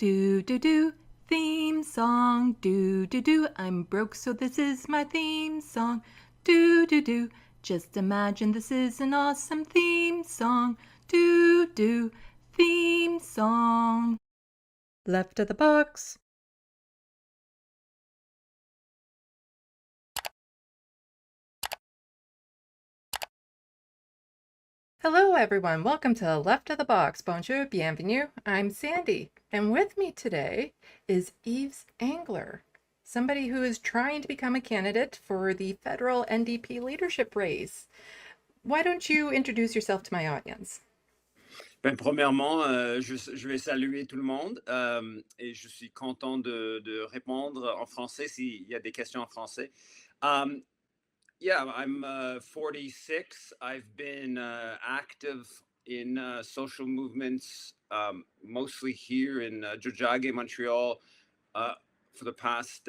Do do do, theme song. Do do do, I'm broke so this is my theme song. Do do do, just imagine this is an awesome theme song. Do do, theme song. Left of the box. Hello everyone, welcome to Left of the Box. Bonjour, bienvenue. I'm Sandy, and with me today is Yves Engler, somebody who is trying to become a candidate for the federal NDP leadership race. Why don't you introduce yourself to my audience? Ben, premièrement, je vais saluer tout le monde et je suis content de répondre en français s'il y a des questions en français. Yeah, I'm 46. I've been active in social movements, mostly here in Jojage, Montreal, for the past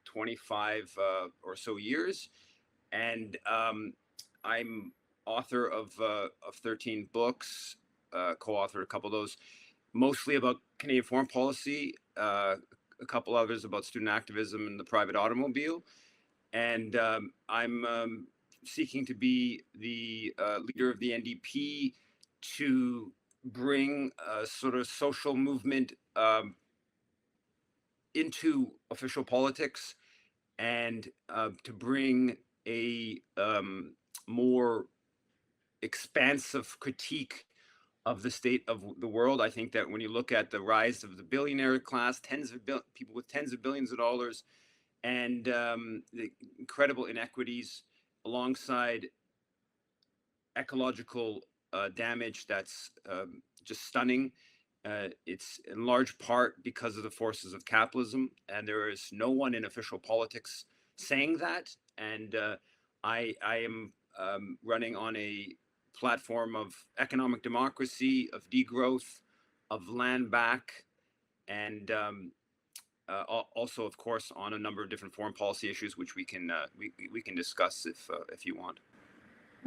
25 or so years. And I'm author of 13 books, co-authored a couple of those, mostly about Canadian foreign policy, a couple others about student activism and the private automobile. And I'm seeking to be the leader of the NDP to bring a sort of social movement into official politics and to bring a more expansive critique of the state of the world. I think that when you look at the rise of the billionaire class, people with tens of billions of dollars, and the incredible inequities alongside ecological damage that's just stunning. It's in large part because of the forces of capitalism, and there is no one in official politics saying that. And I am running on a platform of economic democracy, of degrowth, of land back, and also, of course, on a number of different foreign policy issues, which we can discuss if you want.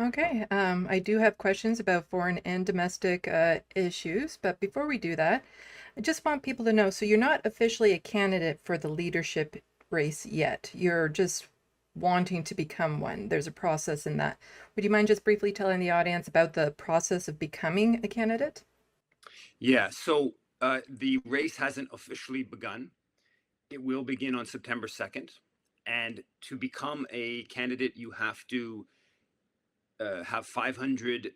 Okay, I do have questions about foreign and domestic issues, but before we do that, I just want people to know, so you're not officially a candidate for the leadership race yet. You're just wanting to become one. There's a process in that. Would you mind just briefly telling the audience about the process of becoming a candidate? Yeah, so the race hasn't officially begun. It will begin on September 2nd. And to become a candidate, you have to have 500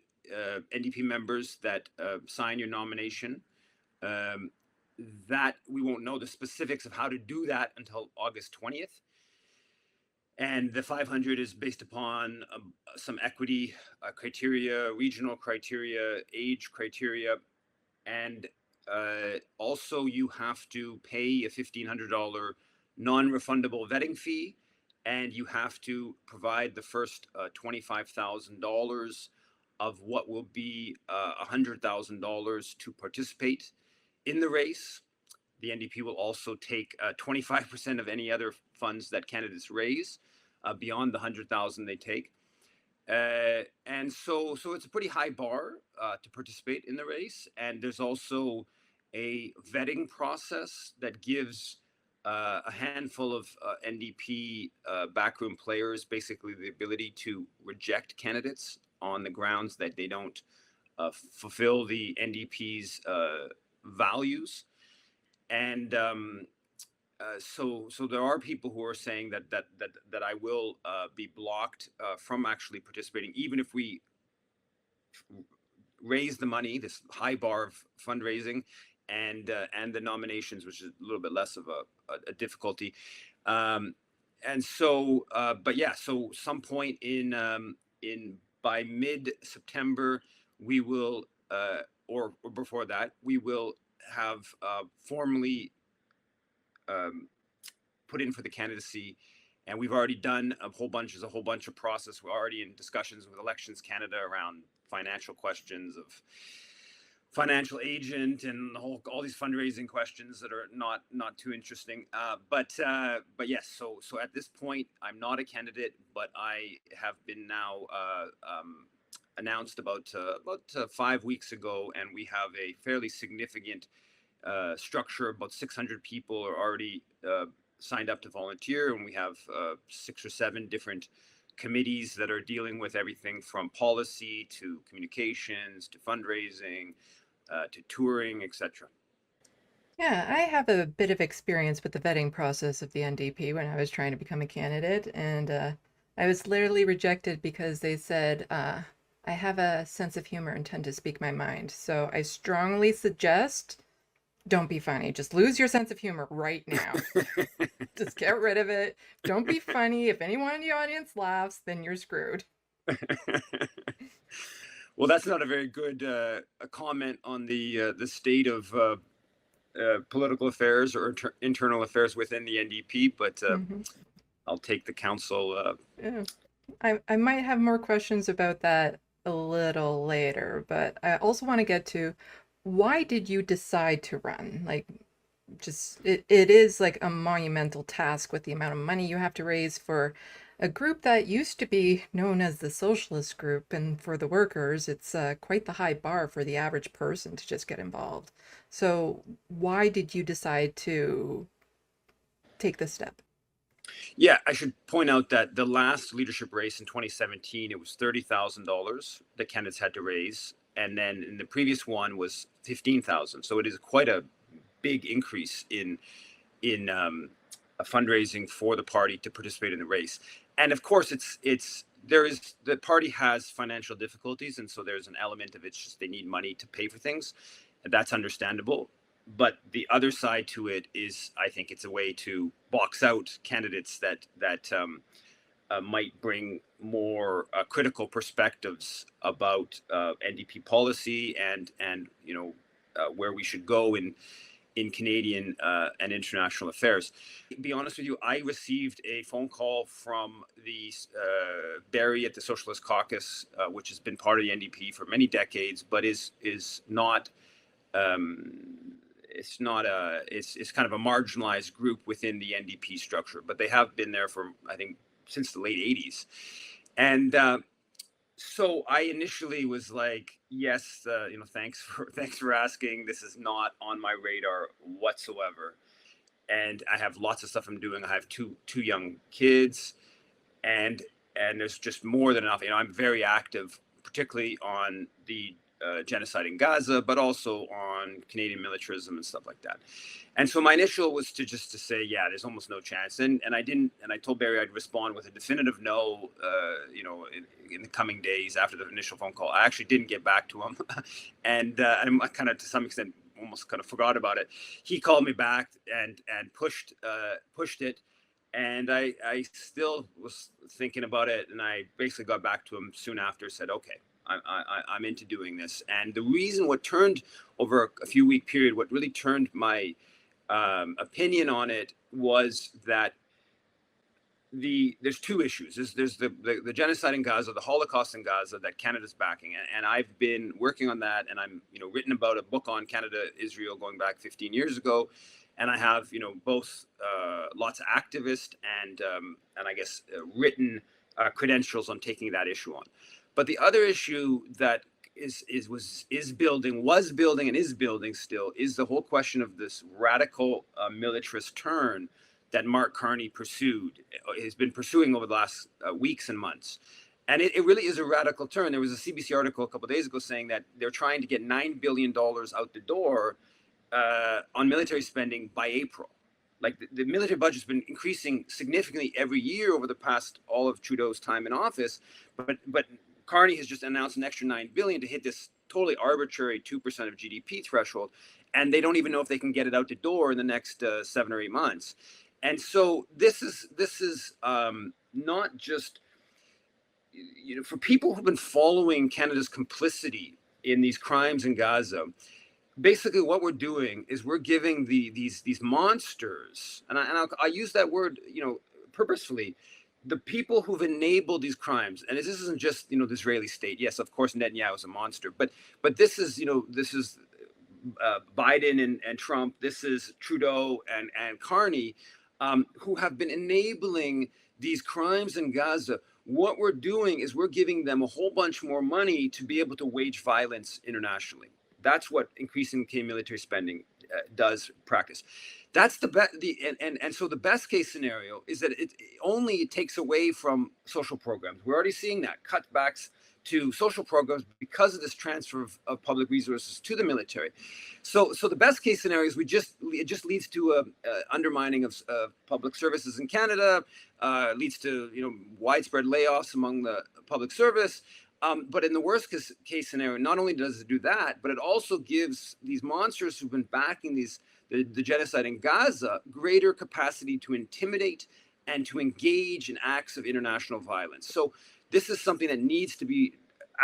NDP members that sign your nomination. That we won't know the specifics of how to do that until August 20th. And the 500 is based upon some equity criteria, regional criteria, age criteria, and also you have to pay a $1,500 non-refundable vetting fee, and you have to provide the first $25,000 of what will be $100,000 to participate in the race. The NDP will also take 25% of any other funds that candidates raise beyond the 100,000 they take. And so it's a pretty high bar to participate in the race. And there's also a vetting process that gives a handful of NDP backroom players basically the ability to reject candidates on the grounds that they don't fulfill the NDP's values. And so there are people who are saying that I will be blocked from actually participating, even if we raise the money, this high bar of fundraising, and the nominations, which is a little bit less of a difficulty. And so, but yeah, so some point in by mid-September, we will, or before that, we will have formally put in for the candidacy, and we've already done a whole bunch of process. We're already in discussions with Elections Canada around financial questions of financial agent and all these fundraising questions that are not too interesting. But yes, so at this point, I'm not a candidate, but I have been now announced about 5 weeks ago, and we have a fairly significant structure. About 600 people are already signed up to volunteer, and we have 6 or 7 different committees that are dealing with everything from policy to communications to fundraising to touring, etc. Yeah, I have a bit of experience with the vetting process of the NDP when I was trying to become a candidate, and I was literally rejected because they said I have a sense of humor and tend to speak my mind. So I strongly suggest don't be funny. Just lose your sense of humor right now. Just get rid of it. Don't be funny. If anyone in the audience laughs, then you're screwed. Well, that's not a very good comment on the state of political affairs or internal affairs within the NDP, but Hmm. I'll take the council. Yeah. I might have more questions about that a little later, but I also want to get to why did you decide to run? Like, just it is like a monumental task with the amount of money you have to raise for a group that used to be known as the socialist group, and for the workers, it's quite the high bar for the average person to just get involved. So, why did you decide to take this step? Yeah, I should point out that the last leadership race in 2017, it was $30,000 that candidates had to raise, and then in the previous one was 15,000. So it is quite a big increase in fundraising for the party to participate in the race. And of course, the party has financial difficulties, and so there's an element of it's just they need money to pay for things. That's understandable. But the other side to it is, I think it's a way to box out candidates that might bring more critical perspectives about NDP policy and where we should go in Canadian and international affairs. To be honest with you, I received a phone call from the Barry at the Socialist Caucus, which has been part of the NDP for many decades, but is not. It's not it's kind of a marginalized group within the NDP structure, but they have been there for, I think, since the late 80s. And so I initially was like, yes, thanks for asking. This is not on my radar whatsoever. And I have lots of stuff I'm doing. I have two young kids, and there's just more than enough. I'm very active, particularly on the genocide in Gaza, but also on Canadian militarism and stuff like that. And so my initial was to say, yeah, there's almost no chance. And I didn't, and I told Barry I'd respond with a definitive no, in the coming days after the initial phone call. I actually didn't get back to him. And I kind of, to some extent, almost kind of forgot about it. He called me back and pushed it. And I still was thinking about it. And I basically got back to him soon after, said, okay, I'm into doing this. And the reason what turned over a few week period, what really turned my opinion on it was that there's two issues. There's the genocide in Gaza, the Holocaust in Gaza that Canada's backing. And I've been working on that, and I'm written about a book on Canada, Israel going back 15 years ago. And I have, both lots of activist and I guess written credentials on taking that issue on. But the other issue that was building and is building still is the whole question of this radical militarist turn that Mark Carney has been pursuing over the last weeks and months. And it really is a radical turn. There was a CBC article a couple of days ago saying that they're trying to get $9 billion out the door on military spending by April. Like the military budget's been increasing significantly every year over the past all of Trudeau's time in office, but Carney has just announced an extra $9 billion to hit this totally arbitrary 2% of GDP threshold, and they don't even know if they can get it out the door in the next 7 or 8 months. And so this is not just for people who've been following Canada's complicity in these crimes in Gaza. Basically, what we're doing is we're giving these monsters, and I use that word purposefully. The people who've enabled these crimes, and this isn't just the Israeli state. Yes, of course, Netanyahu is a monster, but this is Biden and Trump. This is Trudeau and Carney, who have been enabling these crimes in Gaza. What we're doing is we're giving them a whole bunch more money to be able to wage violence internationally. That's what increasing Canadian military spending does practice. That's the best. And so the best case scenario is that it only takes away from social programs. We're already seeing that cutbacks to social programs because of this transfer of public resources to the military. So the best case scenario is it just leads to a undermining of public services in Canada, leads to widespread layoffs among the public service. But in the worst case scenario, not only does it do that, but it also gives these monsters who've been backing the genocide in Gaza greater capacity to intimidate and to engage in acts of international violence. So this is something that needs to be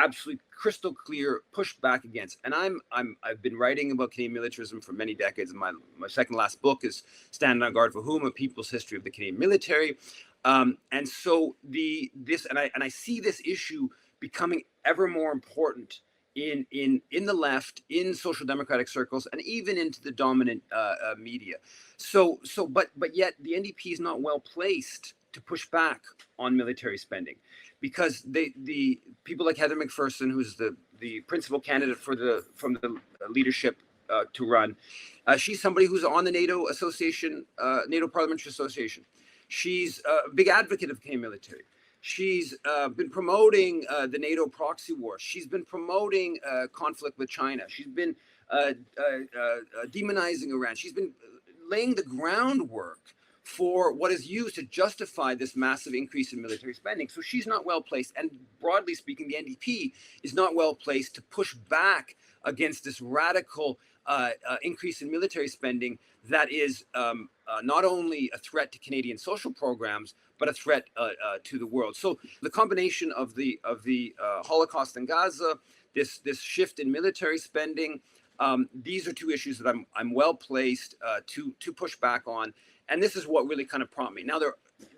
absolutely crystal clear, pushed back against. And I've been writing about Canadian militarism for many decades. My second last book is Stand on Guard for Whom: A People's History of the Canadian Military. And so I see this issue becoming ever more important in the left, in social democratic circles, and even into the dominant media. But yet the NDP is not well placed to push back on military spending, because the people like Heather McPherson, who's the principal candidate from the leadership to run, she's somebody who's on the NATO Association, NATO Parliamentary Association. She's a big advocate of the Canadian military. She's been promoting the NATO proxy war. She's been promoting conflict with China. She's been demonizing Iran. She's been laying the groundwork for what is used to justify this massive increase in military spending. So she's not well placed. And broadly speaking, the NDP is not well placed to push back against this radical increase in military spending that is not only a threat to Canadian social programs, but a threat to the world. So the combination of the Holocaust in Gaza, this shift in military spending, these are two issues that I'm well placed to push back on. And this is what really kind of prompted me. Now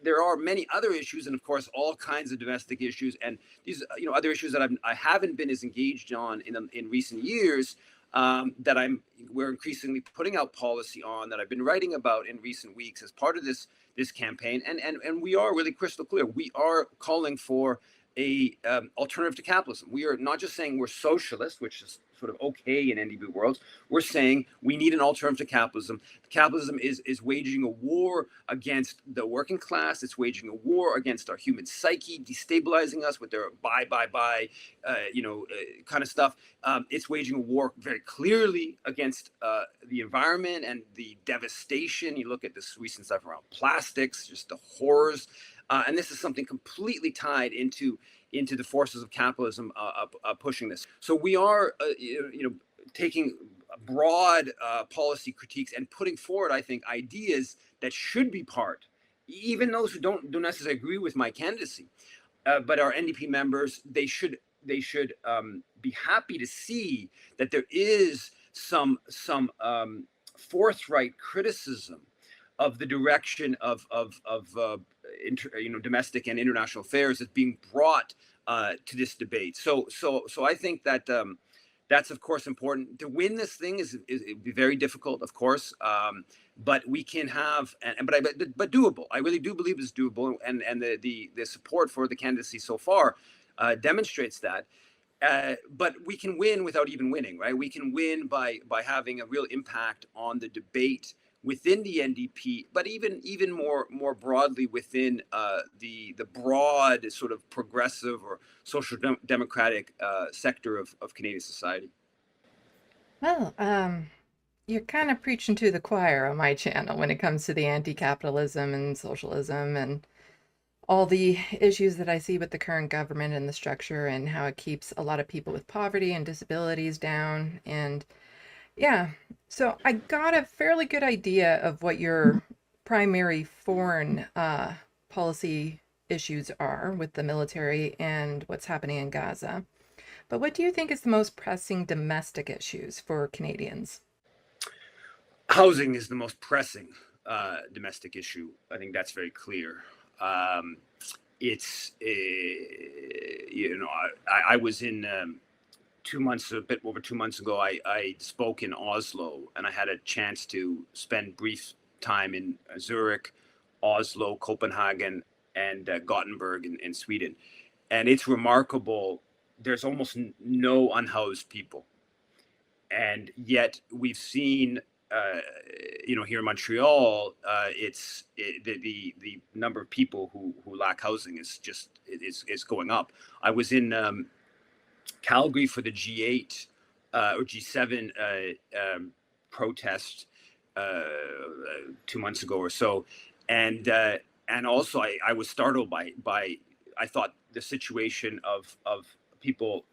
there are many other issues, and of course all kinds of domestic issues, and these other issues that I haven't been as engaged on in recent years, that we're increasingly putting out policy on, that I've been writing about in recent weeks as part of this campaign, and we are really crystal clear. We are calling for a alternative to capitalism. We are not just saying we're socialist, which is sort of okay in NDP worlds. We're saying we need an alternative to capitalism. Capitalism is waging a war against the working class. It's waging a war against our human psyche, destabilizing us with their buy, kind of stuff. It's waging a war very clearly against the environment and the devastation. You look at this recent stuff around plastics, just the horrors. And this is something completely tied into the forces of capitalism pushing this. So we are, taking broad policy critiques and putting forward, I think, ideas that should be part, even those who don't necessarily agree with my candidacy, but our NDP members, they should be happy to see that there is some forthright criticism of the direction of domestic and international affairs that's being brought to this debate. So I think that that's of course important. To win this thing it'd be very difficult, of course, but we can have but doable. I really do believe it's doable, and the support for the candidacy so far demonstrates that. But we can win without even winning, right? We can win by having a real impact on the debate within the NDP, but even more broadly within the broad sort of progressive or social democratic sector of Canadian society. Well, you're kind of preaching to the choir on my channel when it comes to the anti-capitalism and socialism and all the issues that I see with the current government and the structure and how it keeps a lot of people with poverty and disabilities down. And yeah, so I got a fairly good idea of what your primary foreign policy issues are with the military and what's happening in Gaza. But what do you think is the most pressing domestic issues for Canadians? Housing is the most pressing domestic issue. I think that's very clear. It's I was in 2 months, a bit over 2 months ago, I spoke in Oslo, and I had a chance to spend brief time in Zurich, Oslo, Copenhagen, and Gothenburg in Sweden. And it's remarkable. There's almost no unhoused people. And yet we've seen here in Montreal, the number of people who lack housing is going up. I was in Calgary for the G8 or G7 protest 2 months ago or so, and also I was startled by I thought the situation of people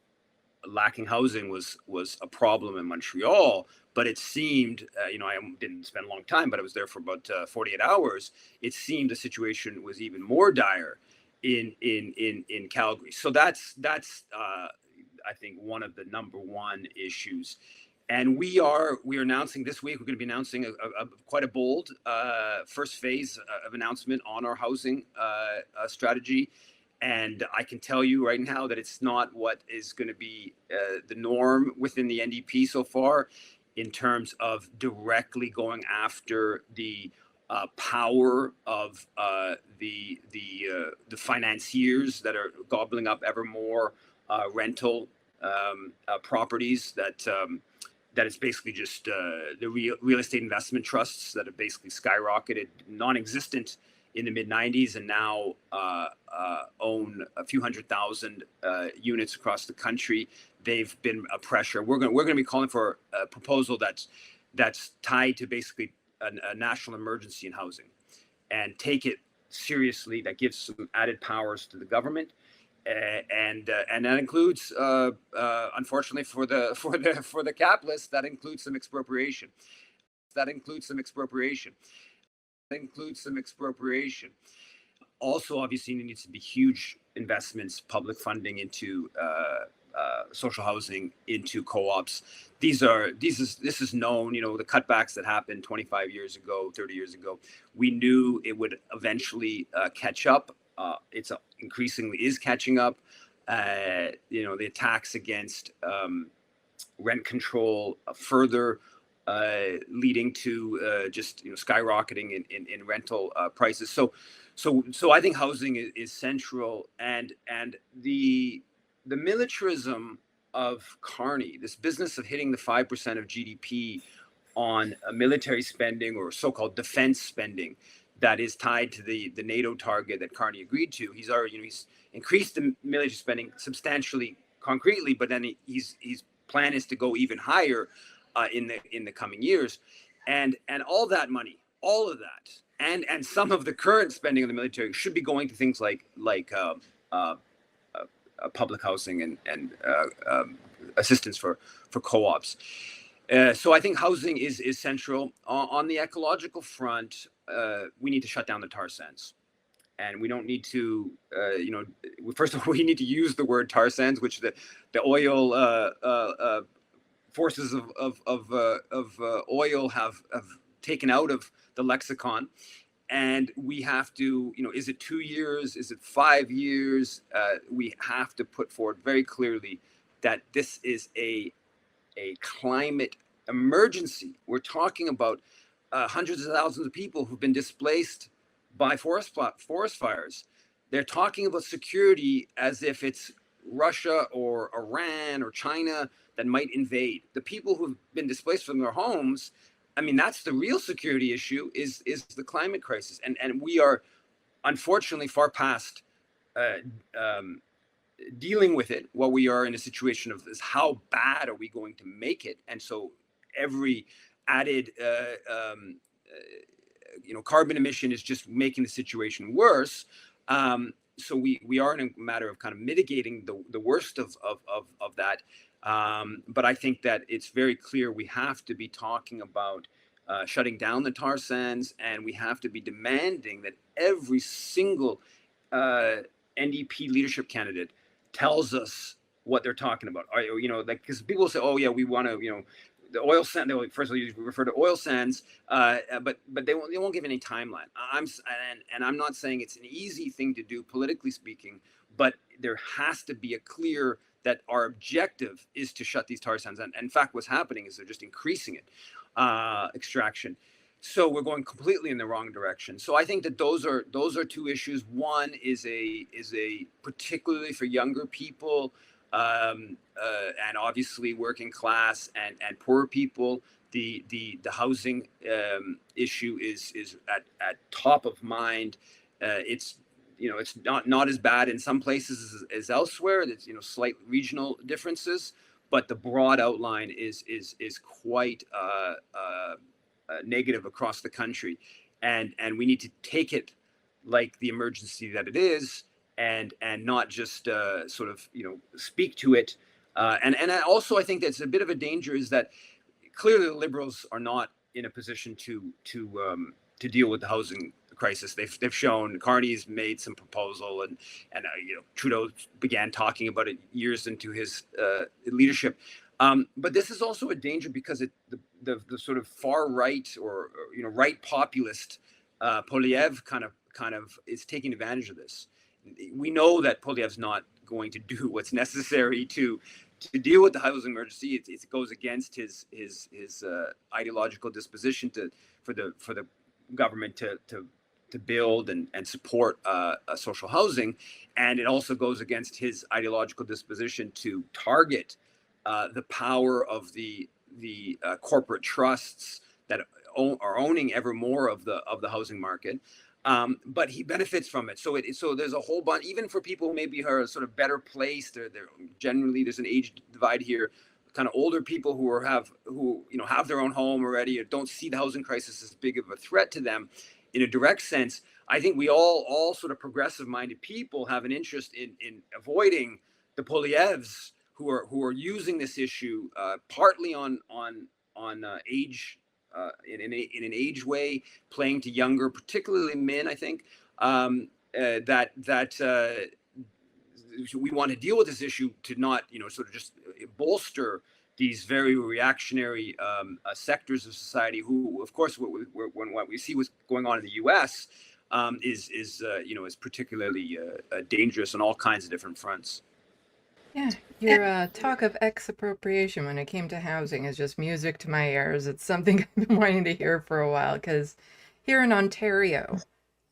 lacking housing was a problem in Montreal, but it seemed, I didn't spend a long time, but I was there for about 48 hours. It seemed the situation was even more dire in Calgary. So that's I think one of the number one issues. And we're announcing this week. We're going to be announcing quite a bold first phase of announcement on our housing strategy. And I can tell you right now that it's not what is going to be the norm within the NDP so far, in terms of directly going after the power of the financiers that are gobbling up ever more rental properties. That it's basically just the real estate investment trusts that have basically skyrocketed, non-existent in the mid 90s, and now own a few 100,000 units across the country. They've been a pressure. We're going to be calling for a proposal that's tied to basically a national emergency in housing, and take it seriously. That gives some added powers to the government. And that includes, unfortunately for the capitalists, that includes some expropriation. Also, obviously, there needs to be huge investments, public funding into social housing, into co-ops. This is known. The cutbacks that happened 25 years ago, 30 years ago. We knew it would eventually catch up. It's increasingly is catching up. The attacks against rent control further leading to just skyrocketing in rental prices. So I think housing is central, and the militarism of Carney, this business of hitting the 5% of GDP on military spending or so-called defense spending, that is tied to the NATO target that Carney agreed to. He's already he's increased the military spending substantially, concretely, but then his plan is to go even higher in the coming years, and all that money, all of that, and some of the current spending of the military should be going to things like public housing and assistance for co-ops. So I think housing is central. On the ecological front, we need to shut down the tar sands. And we don't need to, first of all, we need to use the word tar sands, which the oil forces of oil have taken out of the lexicon. And we have to, is it 2 years? Is it 5 years? We have to put forward very clearly that this is a climate emergency. We're talking about hundreds of thousands of people who've been displaced by forest fires. They're talking about security as if it's Russia or Iran or China that might invade. The people who've been displaced from their homes, I mean, that's the real security issue, is the climate crisis. And we are unfortunately far past dealing with it. What we are in a situation of is how bad are we going to make it? And so every added carbon emission is just making the situation worse. So we are in a matter of kind of mitigating the worst of that. But I think that it's very clear we have to be talking about shutting down the tar sands, and we have to be demanding that every single NDP leadership candidate tells us what they're talking about. Because people say, oh yeah, we want to, the oil sand. First of all, you refer to oil sands, but they won't give any timeline. I'm not saying it's an easy thing to do politically speaking, but there has to be a clear that our objective is to shut these tar sands. And in fact, what's happening is they're just increasing it, extraction. So we're going completely in the wrong direction. So I think that those are two issues. One is a particularly for younger people, and obviously working class and poorer people. the housing issue is at top of mind. It's it's not as bad in some places as elsewhere. There's slight regional differences, but the broad outline is quite negative across the country, and we need to take it like the emergency that it is, and not just sort of speak to it. And also I think that's a bit of a danger is that clearly the Liberals are not in a position to deal with the housing crisis. They've shown Carney's made some proposal, and Trudeau began talking about it years into his leadership. But this is also a danger because the sort of far right or right populist Polyev kind of is taking advantage of this. We know that Polyev's not going to do what's necessary to deal with the housing emergency. It goes against his ideological disposition for the government to build and support social housing, and it also goes against his ideological disposition to target the power of the corporate trusts that are owning ever more of the housing market. But he benefits from it. So there's a whole bunch, even for people who maybe are sort of better placed. They're generally, there's an age divide here. Kind of older people who have their own home already, or don't see the housing crisis as big of a threat to them in a direct sense. I think we all sort of progressive-minded people have an interest in avoiding the Polyevs who are using this issue partly on age. In an age way, playing to younger, particularly men, I think, that we want to deal with this issue to not, sort of just bolster these very reactionary sectors of society who, of course, when what we see what's going on in the U.S. Is particularly dangerous on all kinds of different fronts. Yeah, your talk of expropriation when it came to housing is just music to my ears. It's something I've been wanting to hear for a while because here in Ontario,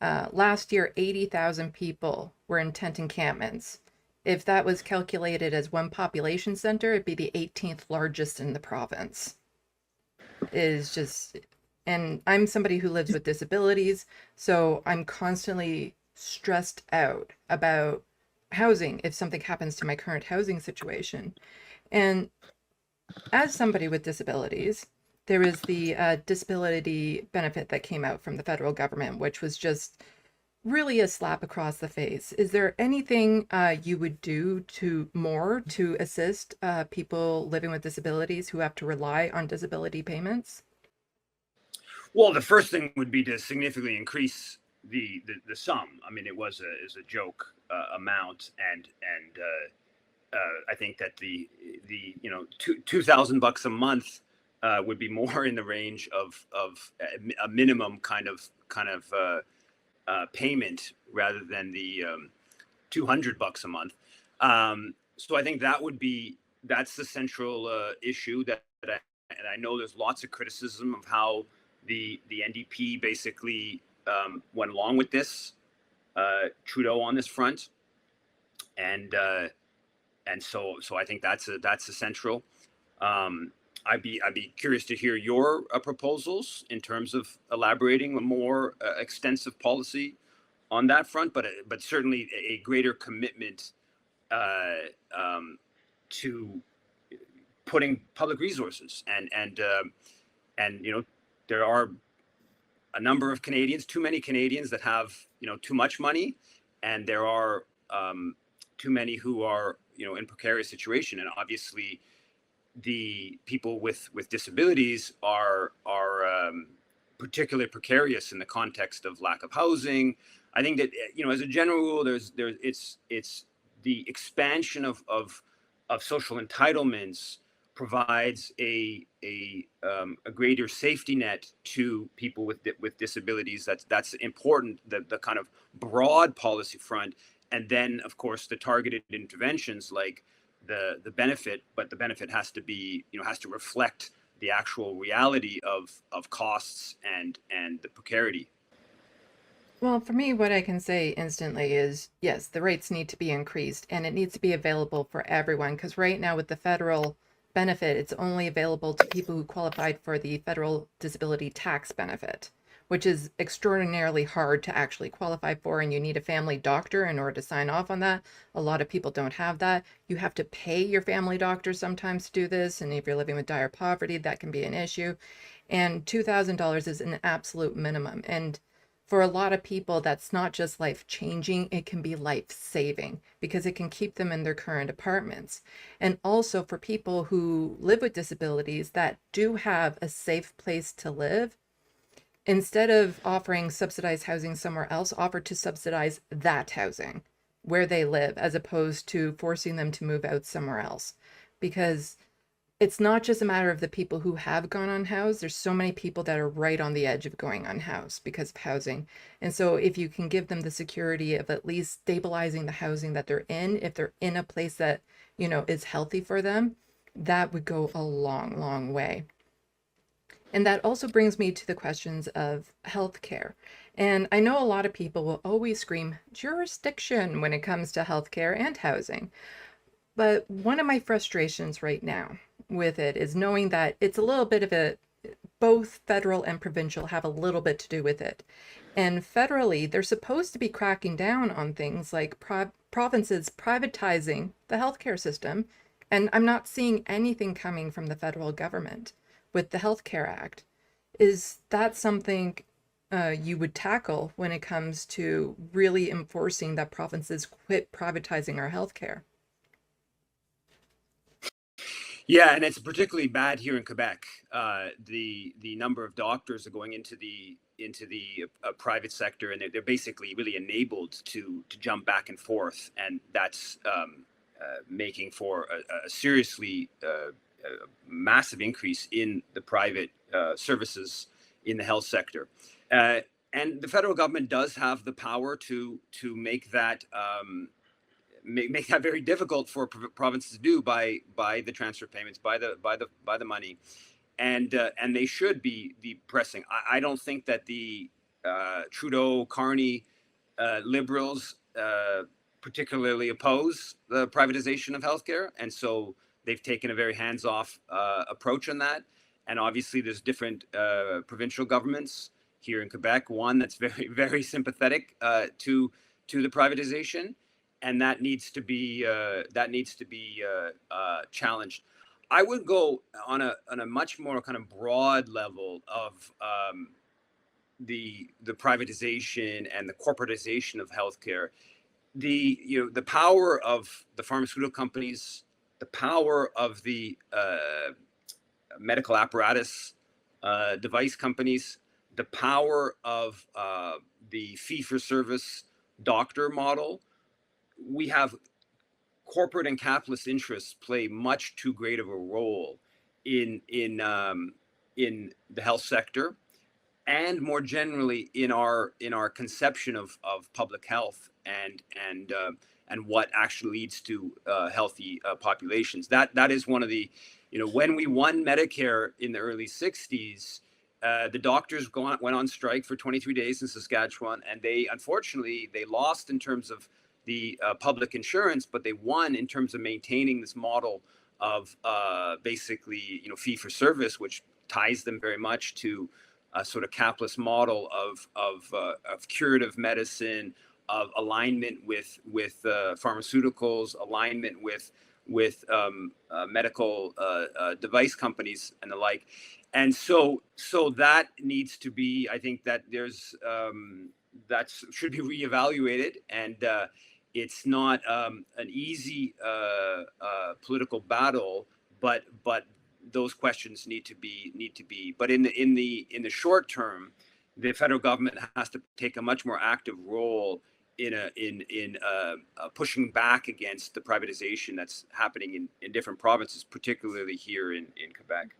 last year, 80,000 people were in tent encampments. If that was calculated as one population center, it'd be the 18th largest in the province. Is just, and I'm somebody who lives with disabilities, so I'm constantly stressed out about housing if something happens to my current housing situation. And as somebody with disabilities, there is the disability benefit that came out from the federal government, which was just really a slap across the face. Is there anything you would do to assist people living with disabilities who have to rely on disability payments? Well, the first thing would be to significantly increase the sum. I mean, it was a joke amount, and I think that the $2,000 a month would be more in the range of a minimum kind of payment rather than the $200 a month. So I think that's the central issue and I know there's lots of criticism of how the NDP basically went along with this, Trudeau on this front, and so I think that's essential. I'd be curious to hear your proposals in terms of elaborating a more extensive policy on that front, but certainly a greater commitment to putting public resources and there are a number of Canadians, too many Canadians that have too much money, and there are too many who are in precarious situation, and obviously the people with disabilities are particularly precarious in the context of lack of housing. I think that as a general rule, it's the expansion of social entitlements provides a greater safety net to people with disabilities. That's important. The kind of broad policy front, and then of course the targeted interventions like the benefit, but the benefit has to be has to reflect the actual reality of costs and the precarity. Well, for me, what I can say instantly is yes, the rates need to be increased and it needs to be available for everyone because right now with the federal benefit, it's only available to people who qualified for the federal disability tax benefit, which is extraordinarily hard to actually qualify for. And you need a family doctor in order to sign off on that. A lot of people don't have that. You have to pay your family doctor sometimes to do this. And if you're living with dire poverty, that can be an issue. And $2,000 is an absolute minimum. And for a lot of people, that's not just life changing, it can be life saving because it can keep them in their current apartments. And also for people who live with disabilities that do have a safe place to live, instead of offering subsidized housing somewhere else, offer to subsidize that housing where they live as opposed to forcing them to move out somewhere else. Because it's not just a matter of the people who have gone unhoused. There's so many people that are right on the edge of going unhoused because of housing. And so if you can give them the security of at least stabilizing the housing that they're in, if they're in a place that, is healthy for them, that would go a long, long way. And that also brings me to the questions of healthcare. And I know a lot of people will always scream jurisdiction when it comes to healthcare and housing. But one of my frustrations right now with it is knowing that it's a little bit of both federal and provincial have a little bit to do with it. And federally, they're supposed to be cracking down on things like provinces privatizing the healthcare system. And I'm not seeing anything coming from the federal government with the Healthcare Act. Is that something you would tackle when it comes to really enforcing that provinces quit privatizing our healthcare? Yeah, and it's particularly bad here in Quebec. The number of doctors are going into the private sector, and they're basically really enabled to jump back and forth, and that's making for a seriously massive increase in the private services in the health sector. And the federal government does have the power to make that make that very difficult for provinces to do by the transfer payments, by the money, and they should be pressing. I don't think that the Trudeau Carney Liberals particularly oppose the privatization of healthcare, and so they've taken a very hands-off approach on that. And obviously, there's different provincial governments here in Quebec. One that's very sympathetic to the privatization, and that needs to be challenged. I would go on a much more kind of broad level of the privatization and the corporatization of healthcare. The power of the pharmaceutical companies, the power of the medical apparatus device companies, the power of the fee-for-service doctor model. We have corporate and capitalist interests play much too great of a role in the health sector, and more generally in our conception of public health and what actually leads to healthy populations. That is one of the, when we won Medicare in the early 60s, the doctors went on strike for 23 days in Saskatchewan, and unfortunately they lost in terms of the public insurance, but they won in terms of maintaining this model of basically fee for service, which ties them very much to a sort of capitalist model of curative medicine, of alignment with pharmaceuticals, alignment with medical device companies and the like. And so that needs to be, I think that there's that should be reevaluated, and it's not an easy political battle, but those questions need to be. But in the short term, the federal government has to take a much more active role in pushing back against the privatization that's happening in different provinces, particularly here in Quebec.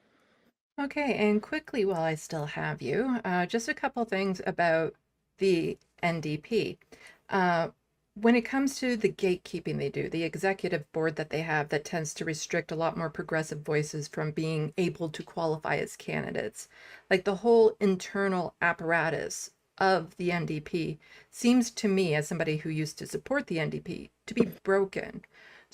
Okay, and quickly while I still have you, just a couple things about the NDP. Uh, when it comes to the gatekeeping they do, the executive board that they have that tends to restrict a lot more progressive voices from being able to qualify as candidates, like the whole internal apparatus of the NDP seems to me, as somebody who used to support the NDP, to be broken.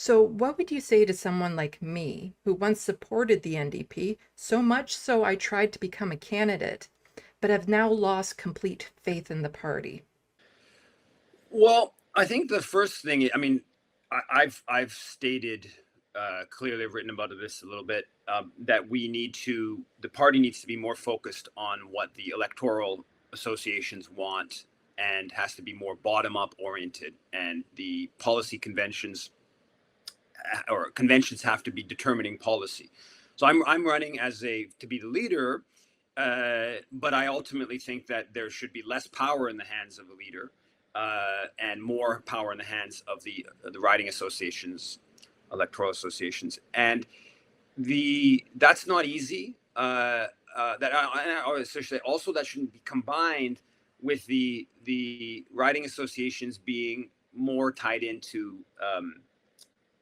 So, what would you say to someone like me who once supported the NDP, so much so I tried to become a candidate, but have now lost complete faith in the party? Well, I think the first thing, I mean, I've stated clearly, I've written about this a little bit, that the party needs to be more focused on what the electoral associations want and has to be more bottom up oriented. And the policy conventions or conventions have to be determining policy. So I'm running to be the leader, but I ultimately think that there should be less power in the hands of a leader and more power in the hands of the riding associations, electoral associations, and that's not easy. Also that shouldn't be combined with the riding associations being more tied into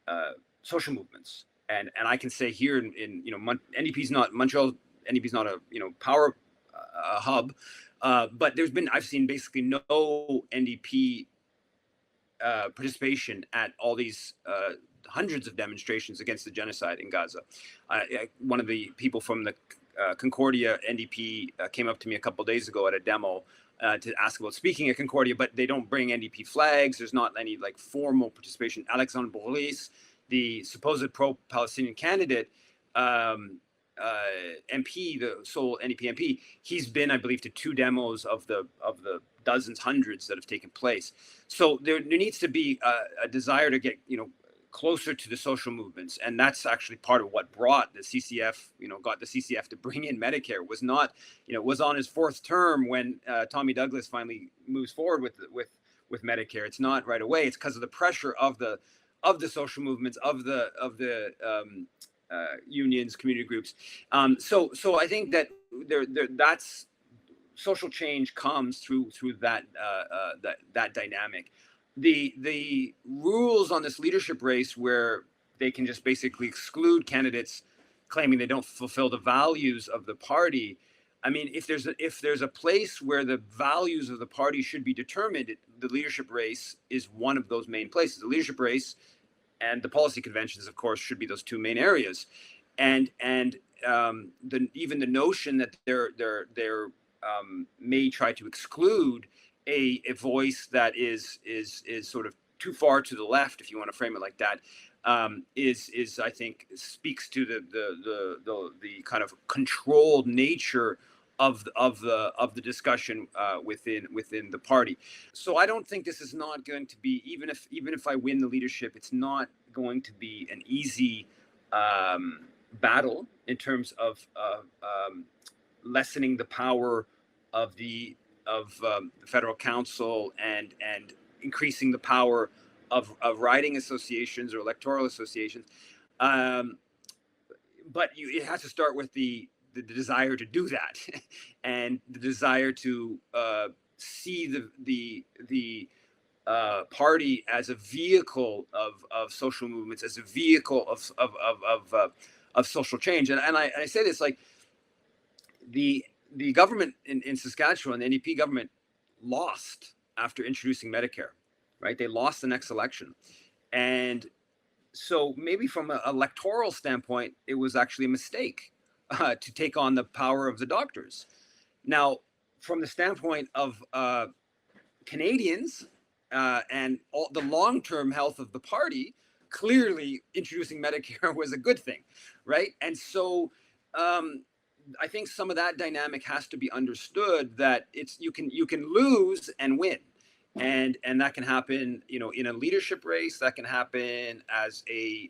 uh, social movements. And I can say here in NDP's not Montreal. NDP's not a power hub, but I've seen basically no NDP participation at all these hundreds of demonstrations against the genocide in Gaza. One of the people from the Concordia NDP came up to me a couple of days ago at a demo to ask about speaking at Concordia, but they don't bring NDP flags. There's not any like formal participation. Alexandre Bourlis, the supposed pro-Palestinian candidate, MP, the sole NDP MP, he's been, I believe, to two demos of the dozens, hundreds that have taken place. So there needs to be a desire to get closer to the social movements, and that's actually part of what brought the CCF, got the CCF to bring in Medicare. It was not, was on his fourth term when Tommy Douglas finally moves forward with Medicare. It's not right away. It's because of the pressure of the social movements, of the unions, community groups. So I think that that's social change comes through that dynamic. The rules on this leadership race, where they can just basically exclude candidates claiming they don't fulfill the values of the party. I mean, if there's a place where the values of the party should be determined, the leadership race is one of those main places. The leadership race and the policy conventions, of course, should be those two main areas. And even the notion that they're may try to exclude a voice that is sort of too far to the left, if you want to frame it like that, is I think speaks to the kind of controlled nature of the discussion within the party. So I don't think this is not going to be, even if I win the leadership, it's not going to be an easy battle in terms of lessening the power of the federal council and increasing the power of riding associations or electoral associations. But it has to start with the desire to do that and the desire to see the party as a vehicle of social movements, as a vehicle of social change. And I say this, like, the government in Saskatchewan, the NDP government, lost after introducing Medicare, right? They lost the next election. And so maybe from an electoral standpoint, it was actually a mistake to take on the power of the doctors. Now, from the standpoint of Canadians and the long-term health of the party, clearly introducing Medicare was a good thing, right? And so I think some of that dynamic has to be understood, that you can lose and win. And that can happen, in a leadership race. That can happen as a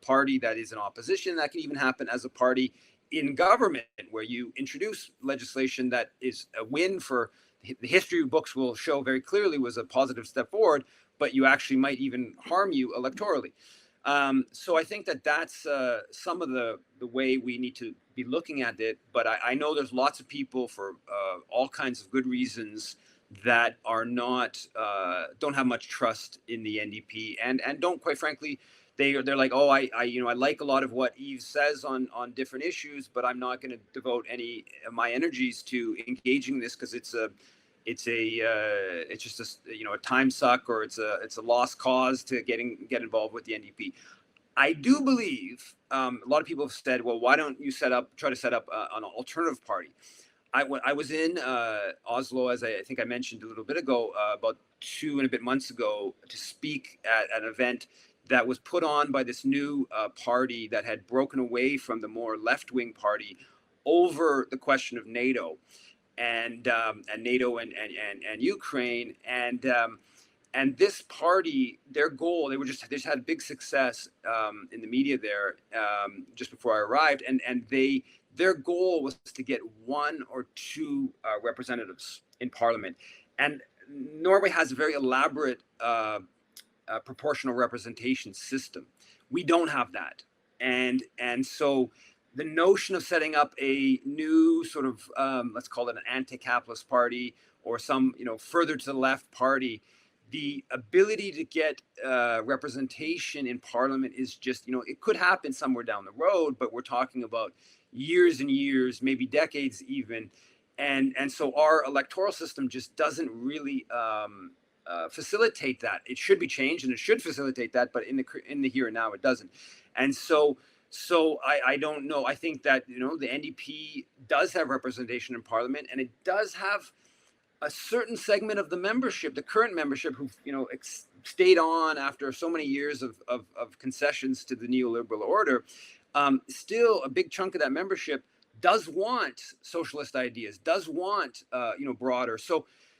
party that is in opposition. That can even happen as a party in government, where you introduce legislation that is a win for the history books will show very clearly was a positive step forward, but you actually might even harm you electorally. So I think that's some of the way we need to be looking at it. But I know there's lots of people, for all kinds of good reasons, that are not don't have much trust in the NDP, and don't, quite frankly, they're like, oh, I like a lot of what Yves says on different issues, but I'm not going to devote any of my energies to engaging this, because it's just a time suck, or it's a lost cause to get involved with the NDP. I do believe a lot of people have said, well, why don't you try to set up an alternative party? I was in Oslo, as I think I mentioned a little bit ago, about 2 and a bit months ago, to speak at an event that was put on by this new party that had broken away from the more left-wing party over the question of NATO and NATO and Ukraine, and this party, their goal, they just had big success in the media there just before I arrived, and their goal was to get 1 or 2 representatives in parliament. And Norway has a very elaborate proportional representation system. We don't have that, and so the notion of setting up a new sort of let's call it an anti-capitalist party, or some further to the left party, the ability to get representation in parliament is just it could happen somewhere down the road, but we're talking about years and years, maybe decades even, and so our electoral system just doesn't really facilitate that. It should be changed, and it should facilitate that, but in the here and now, it doesn't. And so I don't know. I think that the NDP does have representation in parliament, and it does have a certain segment of the membership, the current membership, who stayed on after so many years of concessions to the neoliberal order. Still, a big chunk of that membership does want socialist ideas, does want broader.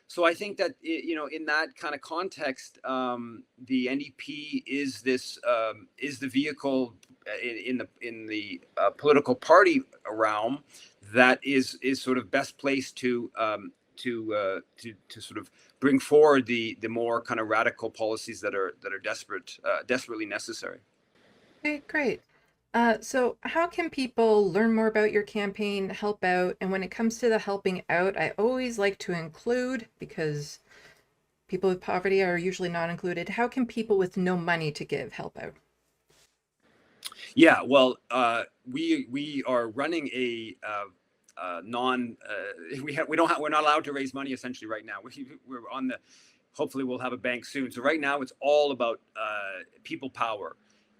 So I think that in that kind of context, the NDP is the vehicle in the political party realm that is sort of best placed to sort of bring forward the more kind of radical policies that are desperately necessary. Okay, great. So how can people learn more about your campaign, help out? And when it comes to the helping out, I always like to include, because people with poverty are usually not included. How can people with no money to give help out? Yeah, well, we are running a we're not allowed to raise money essentially right now. We're on the, hopefully we'll have a bank soon. So right now it's all about people power.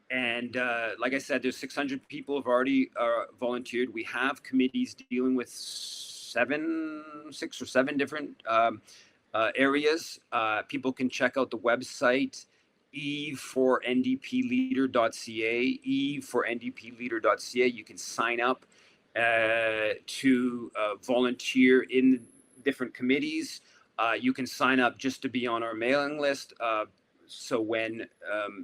And like I said, there's 600 people have already volunteered. We have committees dealing with 6 or 7 different areas. People can check out the website, eveforndpleader.ca, eveforndpleader.ca. You can sign up to volunteer in different committees. You can sign up just to be on our mailing list. So when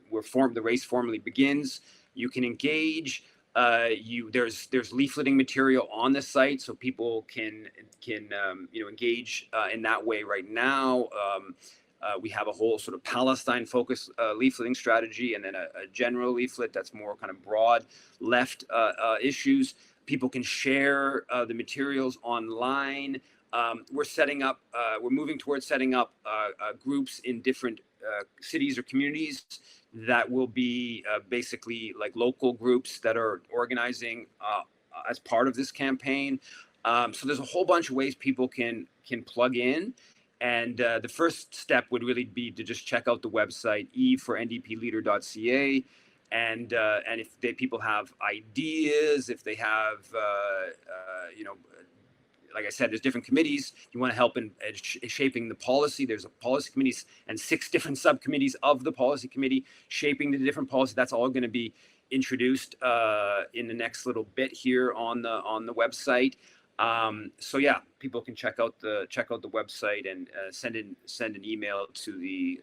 the race formally begins, you can engage. There's leafleting material on the site, so people can engage in that way. Right now, we have a whole sort of Palestine-focused leafleting strategy, and then a general leaflet that's more kind of broad left issues. People can share the materials online. We're moving towards setting up groups in different cities or communities that will be basically like local groups that are organizing as part of this campaign. So there's a whole bunch of ways people can plug in. And the first step would really be to just check out the website, eveforndpleader.ca. And if people have ideas, if they have, like I said, there's different committees. You want to help in shaping the policy. There's a policy committee and 6 different subcommittees of the policy committee shaping the different policies. That's all going to be introduced in the next little bit here on the website. So yeah, people can check out the website and send an email to the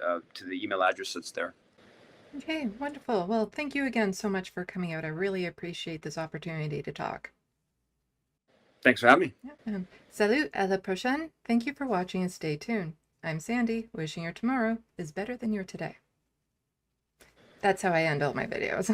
email address that's there. Okay, wonderful. Well, thank you again so much for coming out. I really appreciate this opportunity to talk. Thanks for having me. Yeah. Salut, à la prochaine. Thank you for watching and stay tuned. I'm Sandy, wishing your tomorrow is better than your today. That's how I end all my videos.